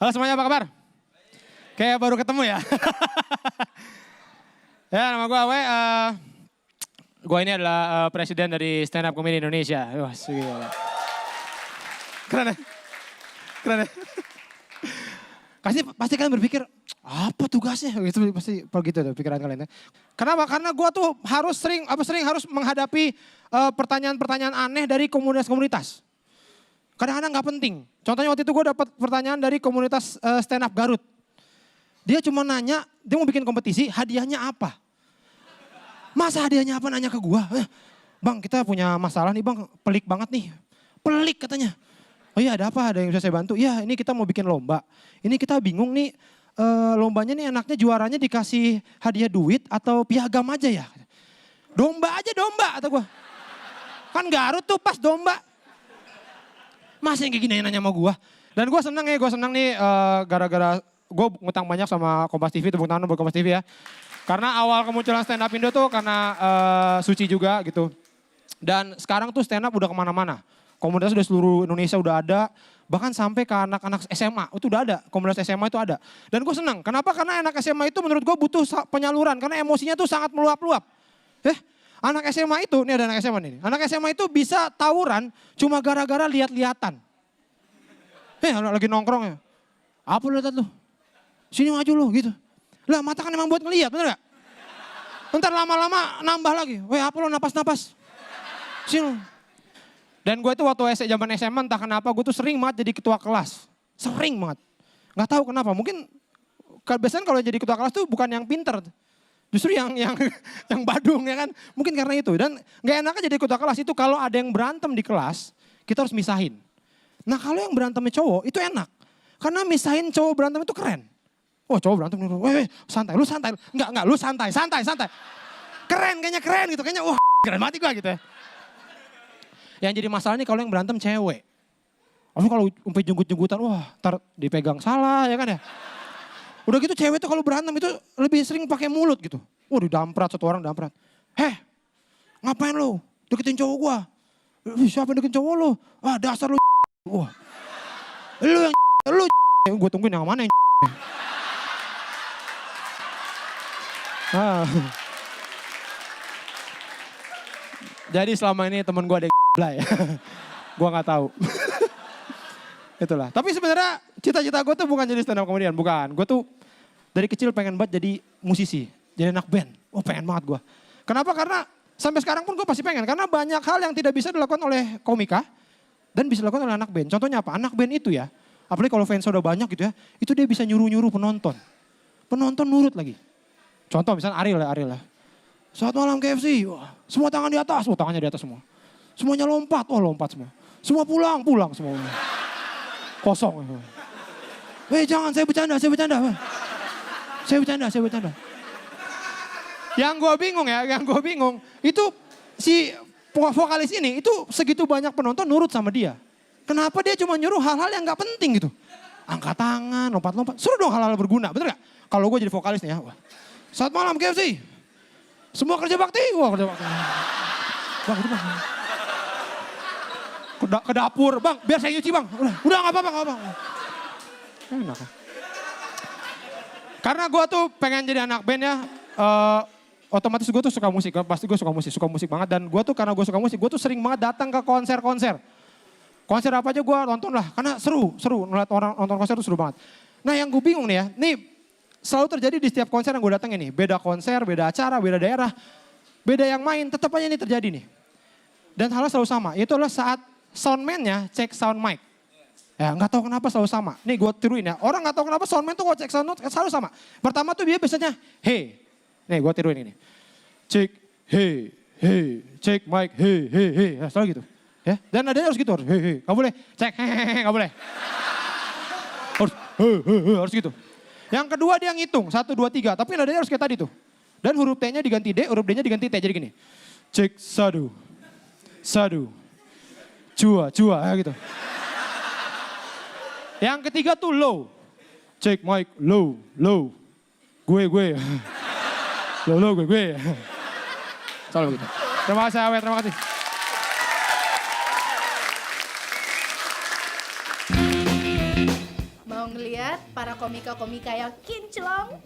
Halo semuanya, apa kabar? Kayak baru ketemu ya. Ya, nama gue Awe. Gue ini adalah presiden dari Stand Up Comedy Indonesia. Wah, gila. Keren ya? Keren ya? Pasti kalian berpikir, apa tugasnya? Gitu, pasti begitu tuh pikiran kalian. Kenapa? Karena gue tuh sering harus menghadapi pertanyaan-pertanyaan aneh dari komunitas-komunitas. Kadang-kadang gak penting. Contohnya waktu itu gue dapat pertanyaan dari komunitas stand up Garut. Dia cuma nanya, dia mau bikin kompetisi, hadiahnya apa? Masa hadiahnya apa nanya ke gue? Bang, kita punya masalah nih bang, pelik banget nih. Pelik katanya. Oh iya, ada apa? Ada yang bisa saya bantu? Ya, ini kita mau bikin lomba. Ini kita bingung nih, lombanya nih enaknya juaranya dikasih hadiah duit atau piagam aja ya? Domba aja domba, kata gue. Kan Garut tuh pas domba. Masih yang kayak gini nanya sama gue. Dan gue seneng nih gara-gara gue ngutang banyak sama Kompas TV, tepuk tangan buat Kompas TV ya. Karena awal kemunculan stand up Indo tuh karena Suci juga gitu. Dan sekarang tuh stand up udah kemana-mana. Komunitas udah seluruh Indonesia udah ada. Bahkan sampai ke anak-anak SMA itu udah ada. Komunitas SMA itu ada. Dan gue senang. Kenapa? Karena anak SMA itu menurut gue butuh penyaluran. Karena emosinya tuh sangat meluap-luap. Anak SMA itu, ini ada anak SMA nih. Anak SMA itu bisa tawuran cuma gara-gara lihat-lihatan. Lagi nongkrong ya. Apa lu lihat lu? Sini maju lu gitu. Lah mata kan emang buat ngelihat, bener gak? Ntar lama-lama nambah lagi. Apa lu napas-napas? Sini lu. Dan gue itu waktu zaman SMA entah kenapa gue tuh sering banget jadi ketua kelas. Sering banget. Gak tahu kenapa, mungkin biasanya kalau jadi ketua kelas tuh bukan yang pinter. Justru yang badung ya kan. Mungkin karena itu. Dan gak enaknya jadi ketua kelas itu kalau ada yang berantem di kelas, kita harus misahin. Nah kalau yang berantemnya cowok itu enak. Karena misahin cowok berantem itu keren. Oh cowok berantem, santai, lu santai. Enggak, lu santai. Keren, kayaknya keren gitu. Kayaknya wah keren mati gua gitu ya. Yang jadi masalah nih kalau yang berantem cewek. Kalau sampai jenggut-jenggutan, wah ntar dipegang salah ya kan ya. Udah gitu cewek tuh kalau berantem itu lebih sering pakai mulut gitu. Didamprat, satu orang damprat. Ngapain lu? Deketin cowok gua. Siapa yang deketin cowok lu? Dasar lu. Wah. Lu yang gua tungguin yang mana yang Jadi selama ini temen gua ada ya. Gua gak tahu. Itulah. Tapi sebenarnya cita-cita gue tuh bukan jadi stand up comedian, bukan. Gue tuh dari kecil pengen banget jadi musisi, jadi anak band. Pengen banget gue. Kenapa? Karena sampai sekarang pun gue pasti pengen. Karena banyak hal yang tidak bisa dilakukan oleh komika dan bisa dilakukan oleh anak band. Contohnya apa? Anak band itu ya, apalagi kalau fans udah banyak gitu ya, itu dia bisa nyuruh-nyuruh penonton. Penonton nurut lagi. Contoh misalnya Ariel ya. Saat malam KFC, semua tangan di atas, tangannya di atas semua. Semuanya lompat, lompat semua. Semua pulang semua. Kosong. Jangan, saya bercanda. Saya bercanda. Yang gue bingung, itu si vokalis ini, itu segitu banyak penonton nurut sama dia. Kenapa dia cuma nyuruh hal-hal yang gak penting gitu. Angkat tangan, lompat-lompat. Suruh dong hal-hal berguna, bener gak? Kalau gue jadi vokalis nih ya. Saat malam KFC, semua kerja bakti. Kerja bakti. Bang, itu bang. Ke dapur, bang, biar saya nyuci bang. Udah gak apa-apa. Enak. Karena gue tuh pengen jadi anak band ya, otomatis gue tuh suka musik. Pasti gue suka musik banget. Dan gue tuh karena gue suka musik, gue tuh sering banget datang ke konser-konser. Konser apa aja gue nonton lah, karena seru. Ngeliat orang nonton konser tuh seru banget. Nah yang gue bingung nih ya, nih selalu terjadi di setiap konser yang gue datengin nih. Beda konser, beda acara, beda daerah, beda yang main, tetap aja ini terjadi nih. Dan halnya selalu sama, itu adalah saat soundman-nya cek sound mic. Ya nggak tahu kenapa selalu sama. Nih gue tiruin ya. Orang nggak tahu kenapa soundman tuh kalau cek sound selalu sama. Pertama tuh dia biasanya hey. Nih gue tiruin ini. Cek hey. Cek mic hey. Ya, selalu gitu. Ya. Dan nadanya harus gitu. Hey. Gak boleh cek hehehe. Gak boleh. Harus gitu. Yang kedua dia ngitung 1, 2, 3. Tapi nadanya harus kayak tadi tuh. Dan huruf T-nya diganti D, huruf D-nya diganti T. Jadi gini. Cek sadu. Cua, ya gitu. Yang ketiga tuh low. Cek mic, low. Gue. Low, gue. Selalu gitu. Terima kasih Awe, terima kasih. Mau ngeliat melihat para komika-komika yang kinclong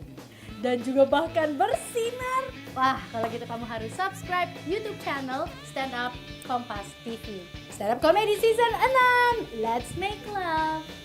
dan juga bahkan bersinar. Wah, kalau gitu kamu harus subscribe YouTube channel Stand Up Kompas TV. Stand Up Comedy Season 6, let's make love!